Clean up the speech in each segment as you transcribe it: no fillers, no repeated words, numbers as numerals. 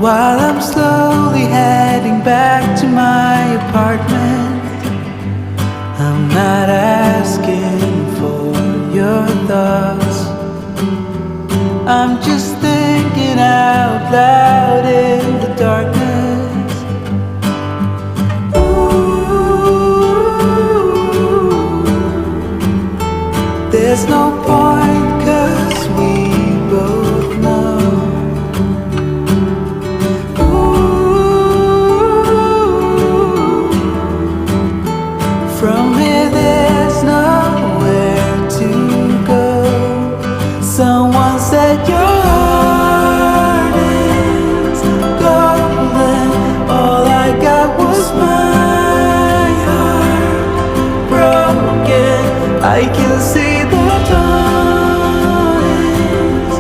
While I'm slowly heading back to my apartment, I'm not asking for your thoughts. I'm just thinking out loud in the darkness. Ooh, there's no point, 'cause we both know. From here there's nowhere to go. Someone said your heart is golden. All I got was my heart broken. I can see the dawn is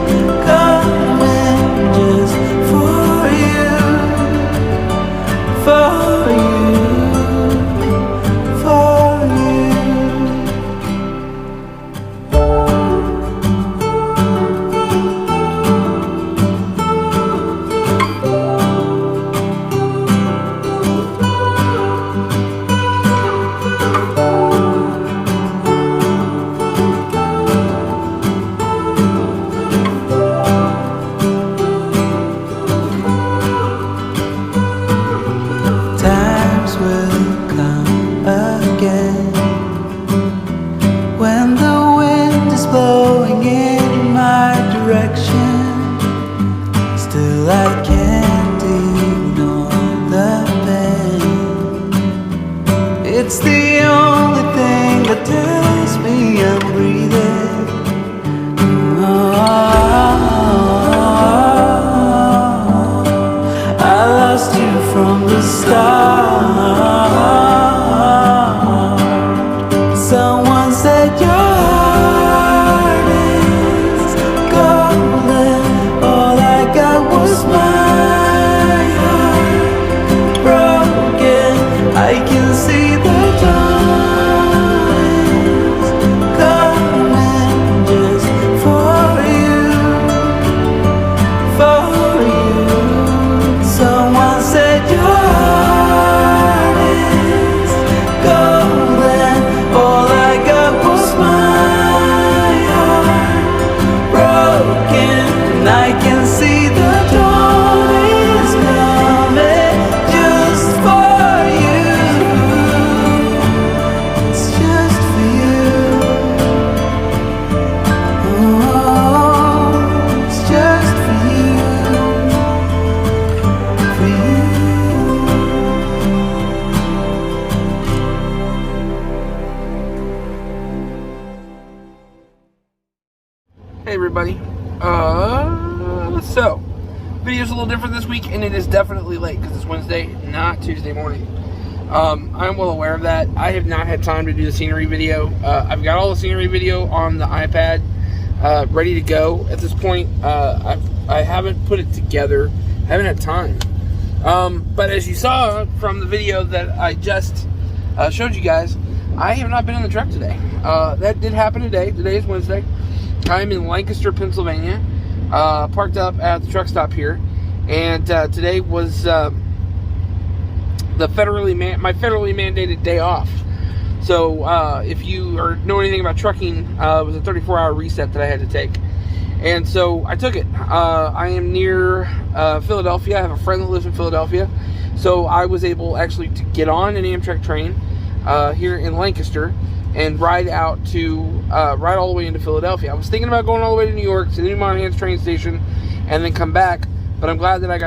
coming just for you, for you. Times will come again when the wind is blowing in my direction. Still I can't ignore the pain. It's the only thing that tells me I'm breathing. I lost you from the start. Someone said your heart is golden. All I got was my heart broken. I can see the dawn is coming just for you, for you. Someone said your heart is golden. All I got was my heart broken. I can see the dawn is coming just for you. It's just for you. Oh, it's just for you. For you. Hey everybody, so video's a little different this week, and it is definitely late because it's Wednesday, not Tuesday morning. I'm well aware of that. I have not had time to do the scenery video. I've got all the scenery video on the iPad ready to go at this point. I haven't put it together, I haven't had time. But as you saw from the video that I just showed you guys, I have not been in the truck today. That did happen today. Today is Wednesday. I'm in Lancaster, Pennsylvania, parked up at the truck stop here, and today was my federally mandated day off. So if you know anything about trucking, it was a 34-hour reset that I had to take, and so I took it. I am near Philadelphia. I have a friend that lives in Philadelphia, so I was able actually to get on an Amtrak train here in Lancaster and ride all the way into Philadelphia. I was thinking about going all the way to New York to the New Monahan's train station and then come back, but I'm glad that I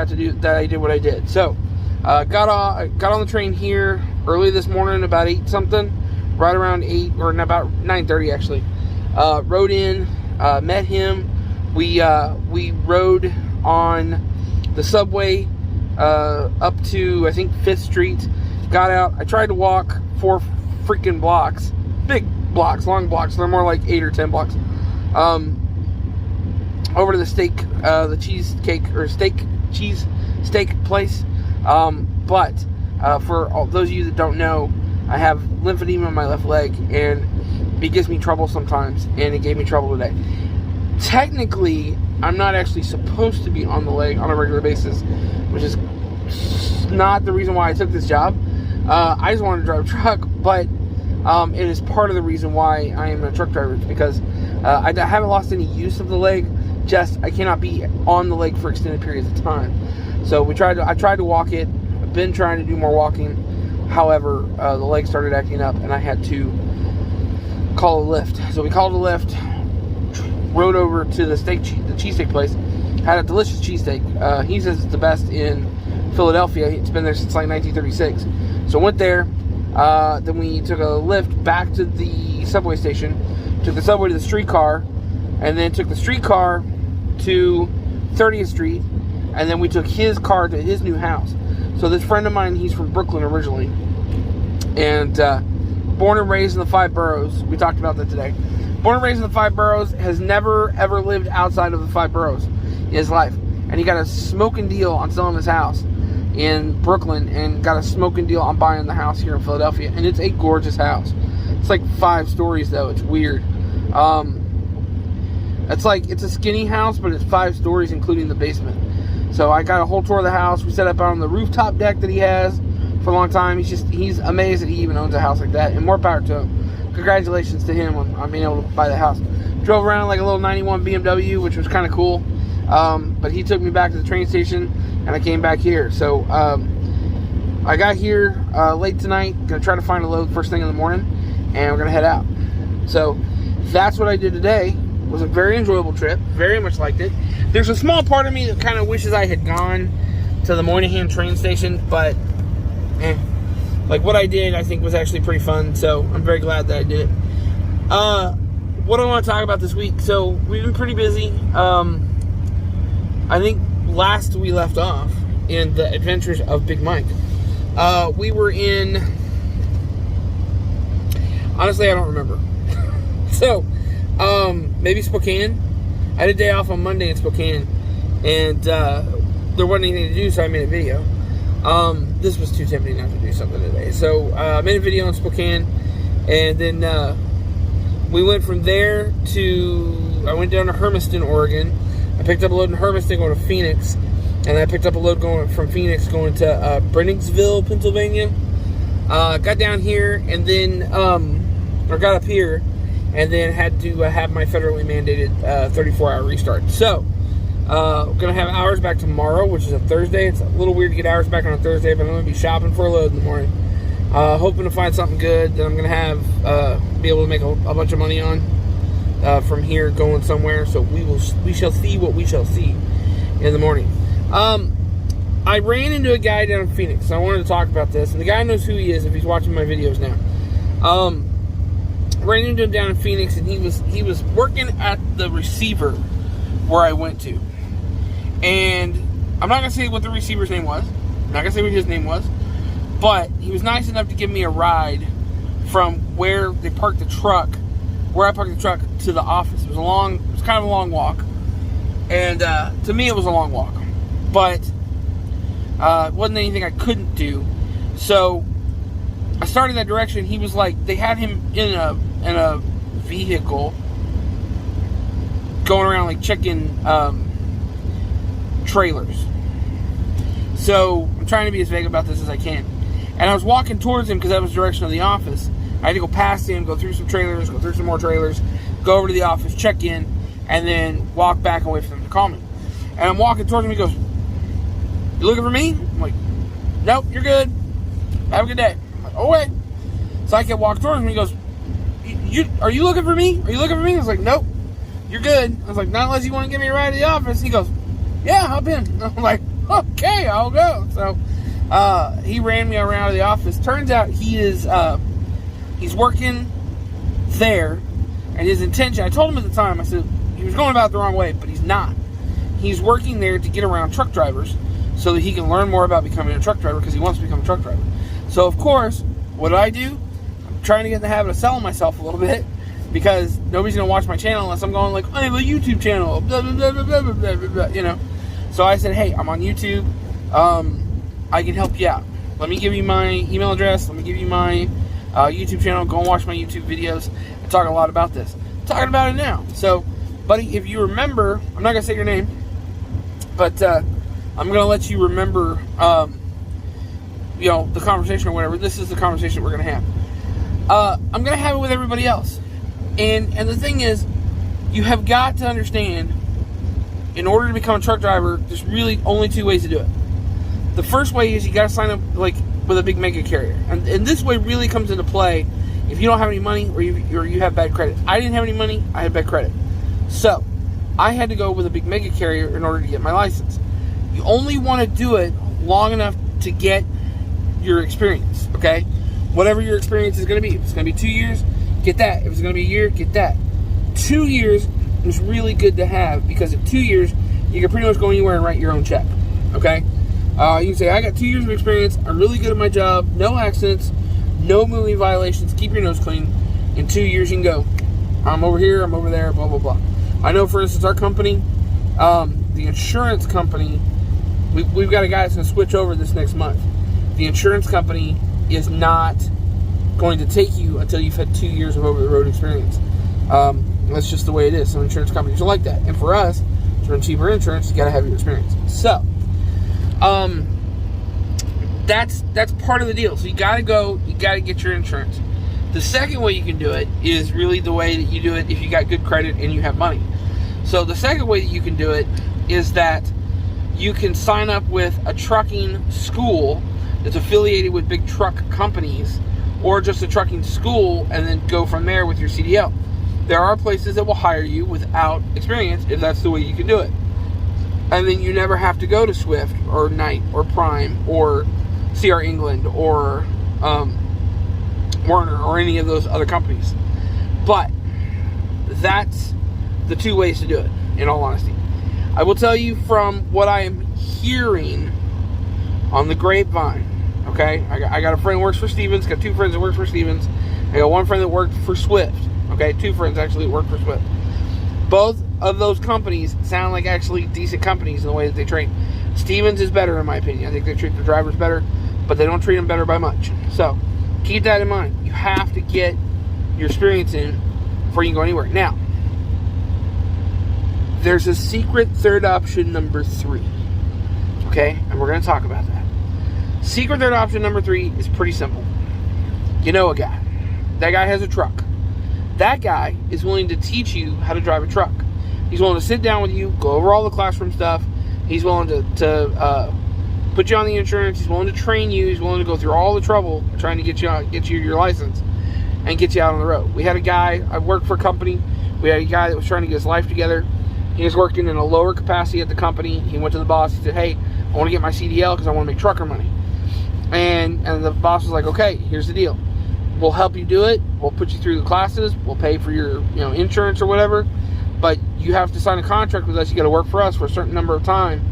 did what I did. So got on the train here early this morning, about 8 something, right around 8 or about 9:30 actually. Rode in, met him. We rode on the subway up to I think 5th Street. Got out. I tried to walk 4 freaking blocks. Big blocks, long blocks. They're more like 8 or 10 blocks. Over to the steak place. But for all those of you that don't know, I have lymphedema in my left leg, and it gives me trouble sometimes, and it gave me trouble today. Technically, I'm not actually supposed to be on the leg on a regular basis, which is not the reason why I took this job. I just wanted to drive a truck, but it is part of the reason why I am a truck driver. It's because I haven't lost any use of the leg, just I cannot be on the leg for extended periods of time. So I tried to walk it. I've been trying to do more walking. However, the leg started acting up, and I had to call a lift. So we called a lift, rode over to the cheesesteak place, had a delicious cheesesteak. He says it's the best in Philadelphia. It's been there since like 1936. So went there. Then we took a lift back to the subway station, took the subway to the streetcar, and then took the streetcar to 30th Street, and then we took his car to his new house. So this friend of mine, he's from Brooklyn originally, and born and raised in the 5 boroughs. We talked about that today. Born and raised in the 5 boroughs, has never ever lived outside of the 5 boroughs in his life. And he got a smoking deal on selling his house in Brooklyn, and got a smoking deal on buying the house here in Philadelphia. And it's a gorgeous house. It's like 5 stories though. It's weird. It's a skinny house, but it's 5 stories including the basement. So I got a whole tour of the house. We set up on the rooftop deck that he has for a long time. He's amazed that he even owns a house like that, and more power to him. Congratulations to him on being able to buy the house. Drove around like a little 91 BMW, which was kind of cool. But he took me back to the train station, and I came back here. So I got here late tonight. Gonna try to find a load first thing in the morning, and we're gonna head out. So that's what I did today. It was a very enjoyable trip. Very much liked it. There's a small part of me that kind of wishes I had gone to the Moynihan train station, but like what I did, I think was actually pretty fun. So I'm very glad that I did it. What do I want to talk about this week? So we've been pretty busy. I think last we left off in the adventures of Big Mike, we were in, honestly I don't remember. So maybe Spokane. I had a day off on Monday in Spokane, and there wasn't anything to do, so I made a video. This was too tempting not to do something today, so I made a video in Spokane, and then we went from there to, I went down to Hermiston, Oregon. I picked up a load in Hermiston going to Phoenix, and I picked up a load going from Phoenix going to Brenningsville, Pennsylvania. Got down here, and then or got up here, and then had to have my federally mandated 34-hour restart. So going to have hours back tomorrow, which is a Thursday. It's a little weird to get hours back on a Thursday, but I'm going to be shopping for a load in the morning. Hoping to find something good that I'm going to have be able to make a bunch of money on from here going somewhere. So we shall see what we shall see in the morning. I ran into a guy down in Phoenix, so I wanted to talk about this, and the guy knows who he is if he's watching my videos now. Ran into him down in Phoenix, and he was working at the receiver where I went to. And I'm not going to say what the receiver's name was. I'm not going to say what his name was. But he was nice enough to give me a ride from where they parked the truck, where I parked the truck, to the office. It was kind of a long walk. And to me, it was a long walk. But it wasn't anything I couldn't do. So I started that direction. He was like, they had him in a vehicle going around like checking trailers. So I'm trying to be as vague about this as I can. And I was walking towards him because that was the direction of the office. I had to go past him, go through some trailers, go through some more trailers, go over to the office, check in, and then walk back and wait for them to call me. And I'm walking towards him. He goes, "You looking for me?" I'm like, "Nope, you're good. Have a good day." I'm like, "Oh, wait." So I kept walking towards him. He goes, "Are you looking for me? Are you looking for me?" I was like, "Nope, you're good." I was like, "Not unless you want to give me a ride to the office." He goes, "Yeah, hop in." I'm like, "Okay, I'll go." So he ran me around to the office. Turns out he's working there, and his intention, I told him at the time, I said, he was going about it the wrong way, but he's not. He's working there to get around truck drivers so that he can learn more about becoming a truck driver because he wants to become a truck driver. So, of course, what do? I'm trying to get in the habit of selling myself a little bit because nobody's going to watch my channel unless I'm going like, "I have a YouTube channel, blah, blah, blah, blah, blah, blah, blah, blah," you know. So I said, "Hey, I'm on YouTube. I can help you out. Let me give you my email address. Let me give you my YouTube channel. Go and watch my YouTube videos. I talk a lot about this. I'm talking about it now." So, buddy, if you remember, I'm not going to say your name, but I'm going to let you remember, the conversation or whatever. This is the conversation we're going to have. I'm going to have it with everybody else. And the thing is, you have got to understand, in order to become a truck driver, there's really only two ways to do it. The first way is you got to sign up with a big mega carrier. And this way really comes into play if you don't have any money or you have bad credit. I didn't have any money. I had bad credit. So I had to go with a big mega carrier in order to get my license. You only want to do it long enough to get your experience, okay? Whatever your experience is going to be. If it's going to be 2 years, get that. If it's going to be a year, get that. 2 years is really good to have, because at 2 years, you can pretty much go anywhere and write your own check, okay? You can say, I got 2 years of experience, I'm really good at my job, no accidents, no moving violations, keep your nose clean. In 2 years, you can go, I'm over here, I'm over there, blah, blah, blah. I know, for instance, our company, the insurance company, we've got a guy that's going to switch over this next month. The insurance company is not going to take you until you've had 2 years of over-the-road experience. That's just the way it is. Some insurance companies are like that. And for us, to run cheaper insurance, you got to have your experience. So, that's part of the deal. So you got to go, you got to get your insurance. The second way you can do it is really the way that you do it if you got good credit and you have money. So the second way that you can do it is that you can sign up with a trucking school that's affiliated with big truck companies, or just a trucking school, and then go from there with your CDL. There are places that will hire you without experience if that's the way you can do it. And then you never have to go to Swift or Knight or Prime or CR England or Werner or any of those other companies. But that's the two ways to do it, in all honesty. I will tell you from what I am hearing on the grapevine, okay? I got a friend who works for Stevens, got two friends that work for Stevens. I got one friend that worked for Swift, okay? Two friends actually that work for Swift. Both of those companies sound like actually decent companies in the way that they train. Stevens is better, in my opinion. I think they treat their drivers better, but they don't treat them better by much. So keep that in mind. You have to get your experience in before you can go anywhere. Now, there's a secret third option number 3, okay? And we're going to talk about that. Secret third option number 3 is pretty simple. You know a guy. That guy has a truck. That guy is willing to teach you how to drive a truck. He's willing to sit down with you, go over all the classroom stuff. He's willing to put you on the insurance. He's willing to train you. He's willing to go through all the trouble of trying to get you your license and get you out on the road. We had a guy, I worked for a company. We had a guy that was trying to get his life together. He was working in a lower capacity at the company. He went to the boss. He said, hey, I want to get my CDL because I want to make trucker money. And the boss was like, okay, here's the deal. We'll help you do it. We'll put you through the classes. We'll pay for your insurance or whatever. But you have to sign a contract with us. You got to work for us for a certain number of time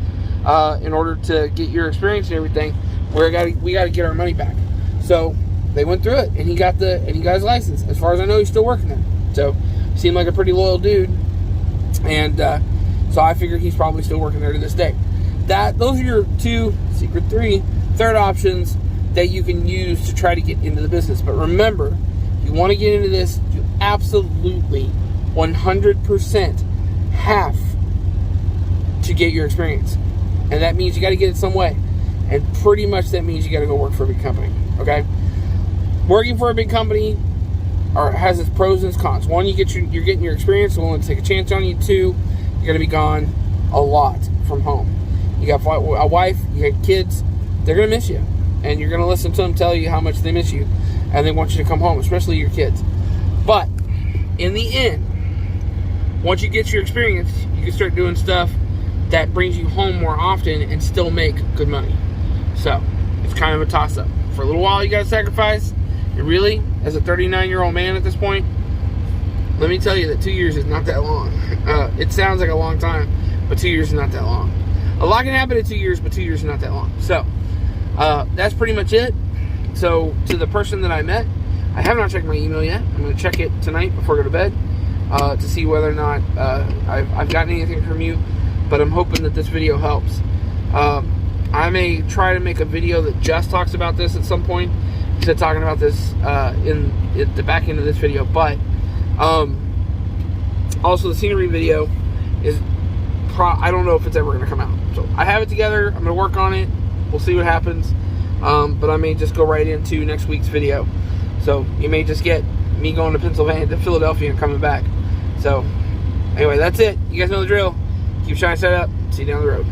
in order to get your experience and everything. We got to get our money back. So they went through it, and he got his license. As far as I know, he's still working there. So seemed like a pretty loyal dude. And so I figured he's probably still working there to this day. Those are your two secret third options that you can use to try to get into the business. But remember, if you want to get into this, you absolutely 100% have to get your experience. And that means you got to get it some way. And pretty much that means you got to go work for a big company. Okay? Working for a big company has its pros and its cons. One, you're getting your experience, willing to take a chance on you. 2, you're going to be gone a lot from home. You got a wife, you got kids, they're going to miss you. And you're going to listen to them tell you how much they miss you. And they want you to come home, especially your kids. But in the end, once you get your experience, you can start doing stuff that brings you home more often and still make good money. So it's kind of a toss-up. For a little while, you got to sacrifice. And really, as a 39-year-old man at this point, let me tell you that 2 years is not that long. It sounds like a long time, but 2 years is not that long. A lot can happen in 2 years, but 2 years is not that long. So that's pretty much it. So to the person that I met, I have not checked my email yet. I'm going to check it tonight before I go to bed to see whether or not I've gotten anything from you. But I'm hoping that this video helps. I may try to make a video that just talks about this at some point, instead of talking about this in the back end of this video. But also the scenery video is I don't know if it's ever going to come out. So I have it together. I'm gonna work on it. We'll see what happens. But I may just go right into next week's video. So you may just get me going to Philadelphia and coming back. So anyway, that's it. You guys know the drill. Keep trying to set up. See you down the road.